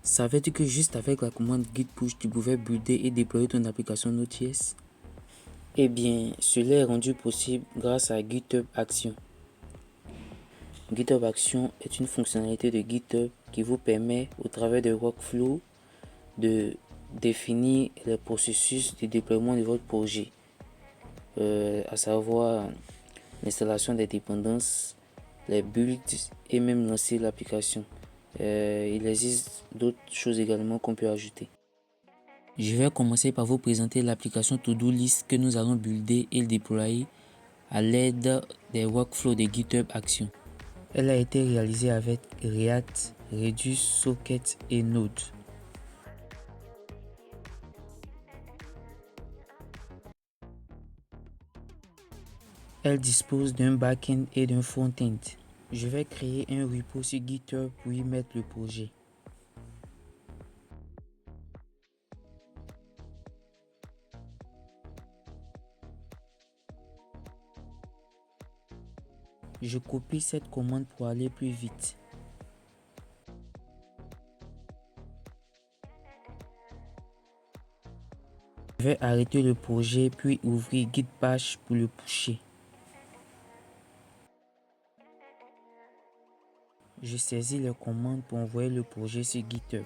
Savais-tu que juste avec la commande git push, tu pouvais builder et déployer ton application Node.js? Eh bien, cela est rendu possible grâce à GitHub Action. GitHub Action est une fonctionnalité de GitHub qui vous permet, au travers de workflows, de définir les processus de déploiement de votre projet, à savoir l'installation des dépendances, les builds et même lancer l'application. Il existe d'autres choses également qu'on peut ajouter. Je vais commencer par vous présenter l'application To-Do List que nous allons builder et déployer à l'aide des workflows de GitHub Action. Elle a été réalisée avec React, Redux, Socket et Node. Elle dispose d'un back-end et d'un front-end. Je vais créer un repo sur GitHub pour y mettre le projet. Je copie cette commande pour aller plus vite. Je vais arrêter le projet puis ouvrir Git Bash pour le pusher. Je saisis les commandes pour envoyer le projet sur GitHub.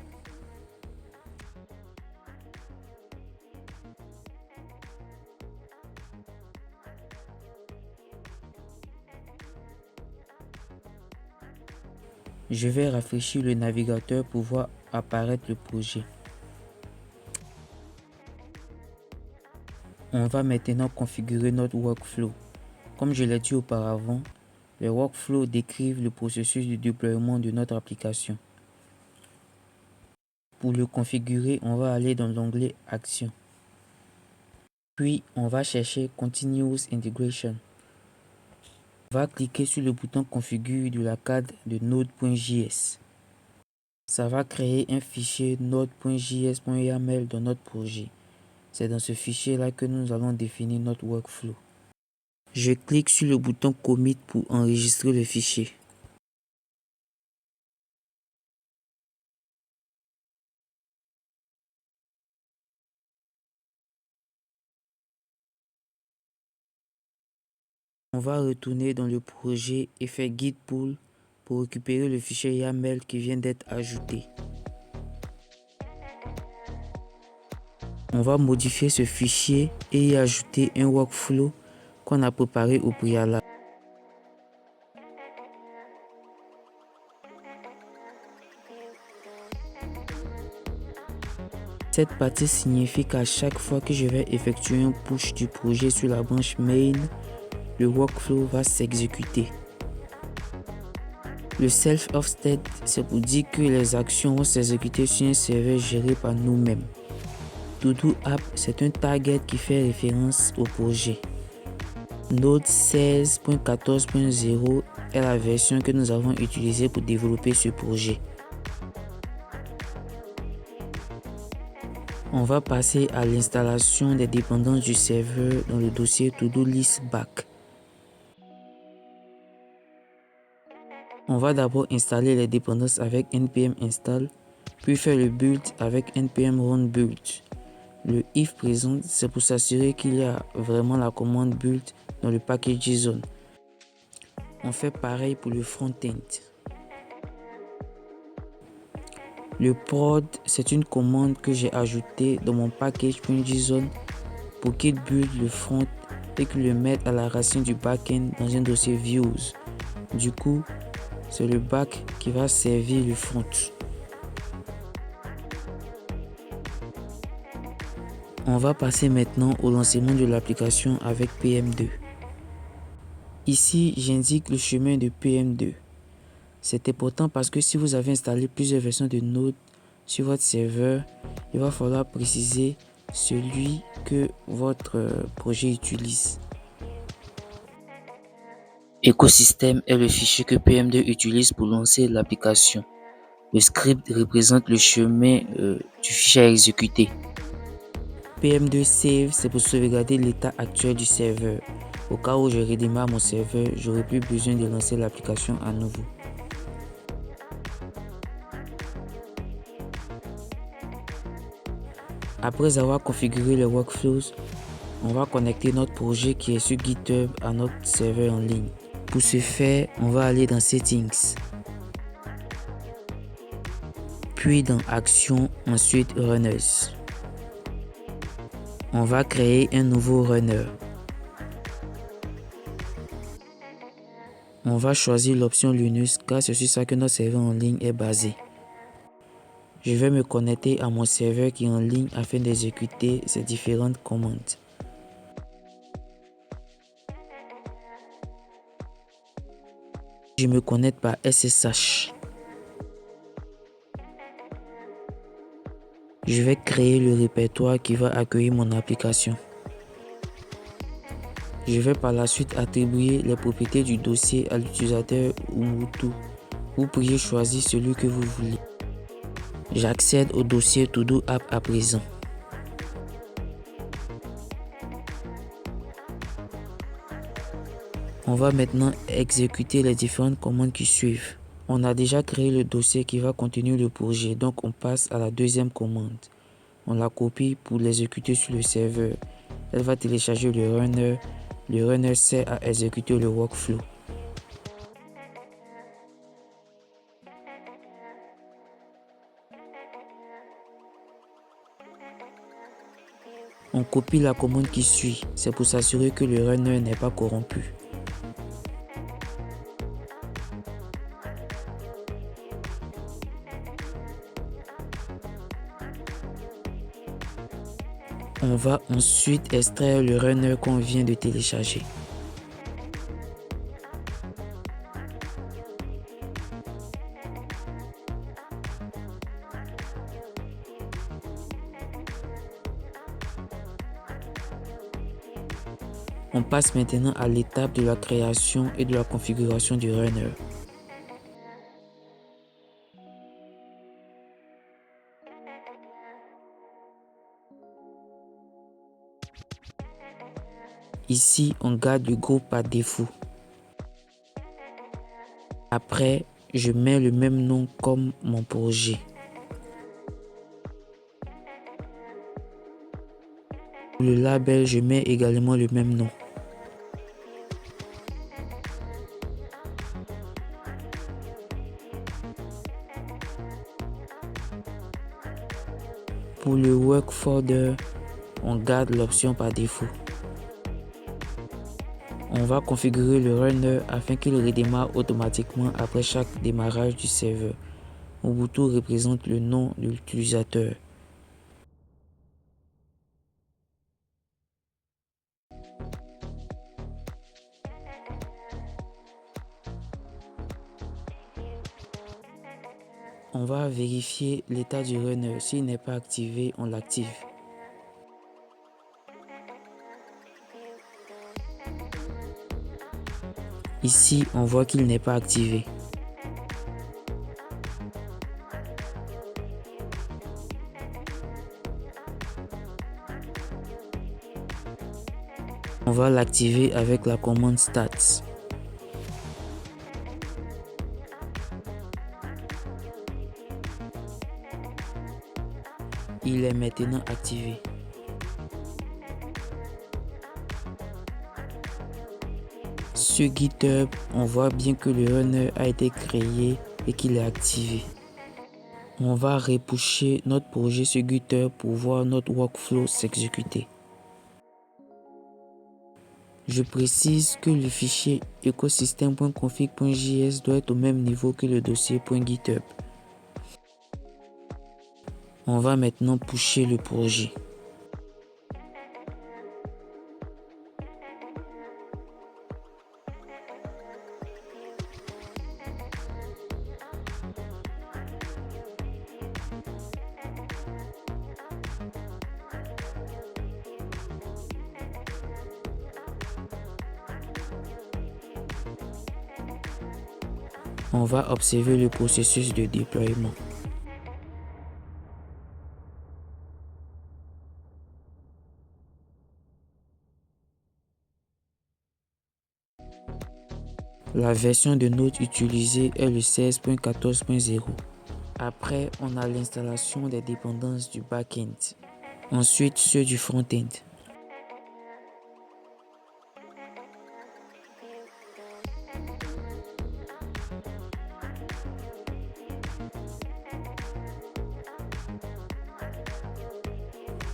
Je vais rafraîchir le navigateur pour voir apparaître le projet. On va maintenant configurer notre workflow. Comme je l'ai dit auparavant, les workflows décrivent le processus de déploiement de notre application. Pour le configurer, on va aller dans l'onglet Action. Puis, on va chercher Continuous Integration. On va cliquer sur le bouton Configure de la carte de Node.js. Ça va créer un fichier node.js.yaml dans notre projet. C'est dans ce fichier-là que nous allons définir notre workflow. Je clique sur le bouton Commit pour enregistrer le fichier. On va retourner dans le projet et faire git pull pour récupérer le fichier YAML qui vient d'être ajouté. On va modifier ce fichier et y ajouter un workflow qu'on a préparé au préalable. Cette partie signifie qu'à chaque fois que je vais effectuer un push du projet sur la branche main, le workflow va s'exécuter. Le self-of-state, c'est pour dire que les actions vont s'exécuter sur un serveur géré par nous-mêmes. To-Do App, c'est un target qui fait référence au projet. Node 16.14.0 est la version que nous avons utilisée pour développer ce projet. On va passer à l'installation des dépendances du serveur dans le dossier To-Do List Back. On va d'abord installer les dépendances avec npm install, puis faire le build avec npm run build. Le if présent, c'est pour s'assurer qu'il y a vraiment la commande build dans le package JSON. On fait pareil pour le front-end. Le prod, c'est une commande que j'ai ajoutée dans mon package.json pour qu'il build le front et qu'il le mette à la racine du backend dans un dossier views. Du coup, c'est le back qui va servir le front. On va passer maintenant au lancement de l'application avec PM2. Ici, j'indique le chemin de PM2. C'est important parce que si vous avez installé plusieurs versions de Node sur votre serveur, il va falloir préciser celui que votre projet utilise. Écosystème est le fichier que PM2 utilise pour lancer l'application. Le script représente le chemin du fichier à exécuter. PM2 Save, c'est pour sauvegarder l'état actuel du serveur. Au cas où je redémarre mon serveur, j'aurai plus besoin de lancer l'application à nouveau. Après avoir configuré les workflows, on va connecter notre projet qui est sur GitHub à notre serveur en ligne. Pour ce faire, on va aller dans Settings, puis dans Actions, ensuite Runners. On va créer un nouveau runner. On va choisir l'option Linux car c'est sur ça que notre serveur en ligne est basé. Je vais me connecter à mon serveur qui est en ligne afin d'exécuter ces différentes commandes. Je me connecte par SSH. Je vais créer le répertoire qui va accueillir mon application. Je vais par la suite attribuer les propriétés du dossier à l'utilisateur Ubuntu. Vous pourriez choisir celui que vous voulez. J'accède au dossier To-Do App à présent. On va maintenant exécuter les différentes commandes qui suivent. On a déjà créé le dossier qui va contenir le projet, donc on passe à la deuxième commande. On la copie pour l'exécuter sur le serveur. Elle va télécharger le runner. Le runner sert à exécuter le workflow. On copie la commande qui suit, c'est pour s'assurer que le runner n'est pas corrompu. On va ensuite extraire le runner qu'on vient de télécharger. On passe maintenant à l'étape de la création et de la configuration du runner. Ici, on garde le groupe par défaut. Après, je mets le même nom comme mon projet. Pour le label, je mets également le même nom. Pour le work folder, on garde l'option par défaut. On va configurer le runner afin qu'il redémarre automatiquement après chaque démarrage du serveur. Ubuntu représente le nom de l'utilisateur. On va vérifier l'état du runner. S'il n'est pas activé, on l'active. Ici, on voit qu'il n'est pas activé. On va l'activer avec la commande stats. Il est maintenant activé. Sur GitHub, on voit bien que le runner a été créé et qu'il est activé. On va repusher notre projet sur GitHub pour voir notre workflow s'exécuter. Je précise que le fichier ecosystem.config.js doit être au même niveau que le dossier .github. On va maintenant pusher le projet. On va observer le processus de déploiement. La version de Node utilisée est le 16.14.0. Après, on a l'installation des dépendances du backend. Ensuite, ceux du front-end.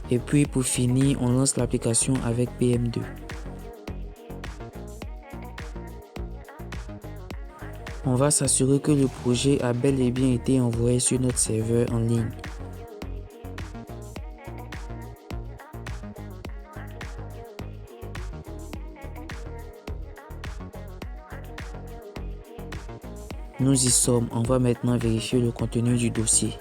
Et puis pour finir, on lance l'application avec PM2. On va s'assurer que le projet a bel et bien été envoyé sur notre serveur en ligne. Nous y sommes, on va maintenant vérifier le contenu du dossier.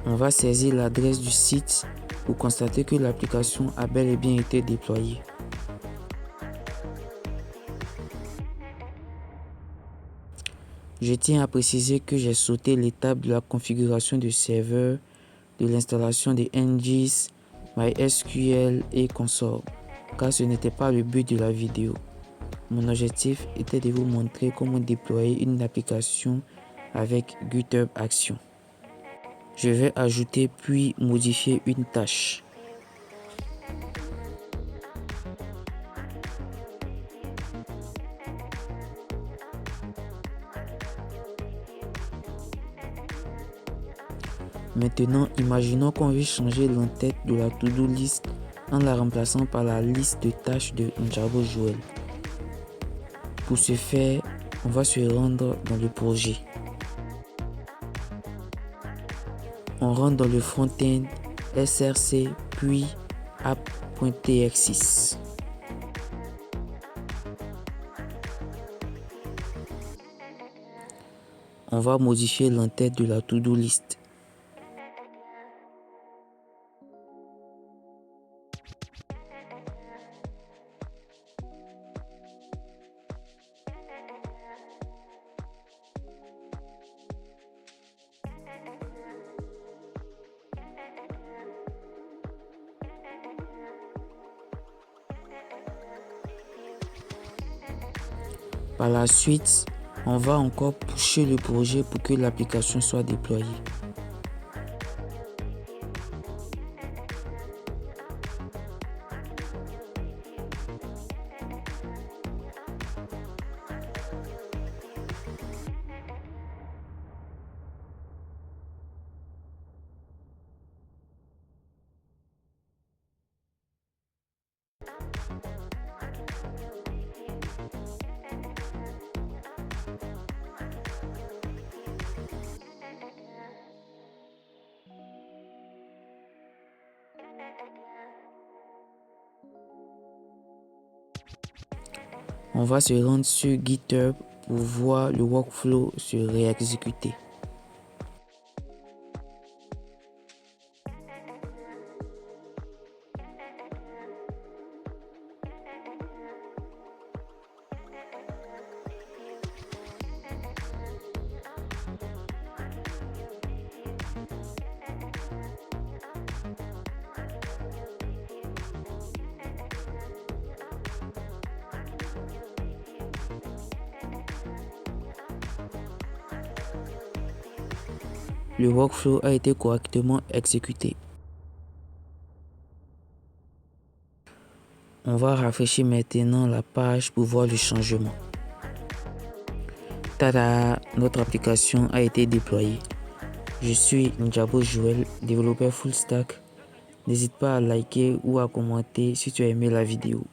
On va saisir l'adresse du site pour constater que l'application a bel et bien été déployée. Je tiens à préciser que j'ai sauté l'étape de la configuration du serveur, de l'installation des NGIS, MySQL et consorts, car ce n'était pas le but de la vidéo. Mon objectif était de vous montrer comment déployer une application avec GitHub Action. Je vais ajouter puis modifier une tâche. Maintenant, imaginons qu'on veut changer l'entête de la to-do list en la remplaçant par la liste de tâches de Njabo Joel. Pour ce faire, on va se rendre dans le projet. On rentre dans le front-end src puis app.tx6. On va modifier l'entête de la to-do list. Par la suite, on va encore pusher le projet pour que l'application soit déployée. On va se rendre sur GitHub pour voir le workflow se réexécuter. Le workflow a été correctement exécuté. On va rafraîchir maintenant la page pour voir le changement. Tada! Notre application a été déployée. Je suis Njabo Joel, développeur full stack. N'hésite pas à liker ou à commenter si tu as aimé la vidéo.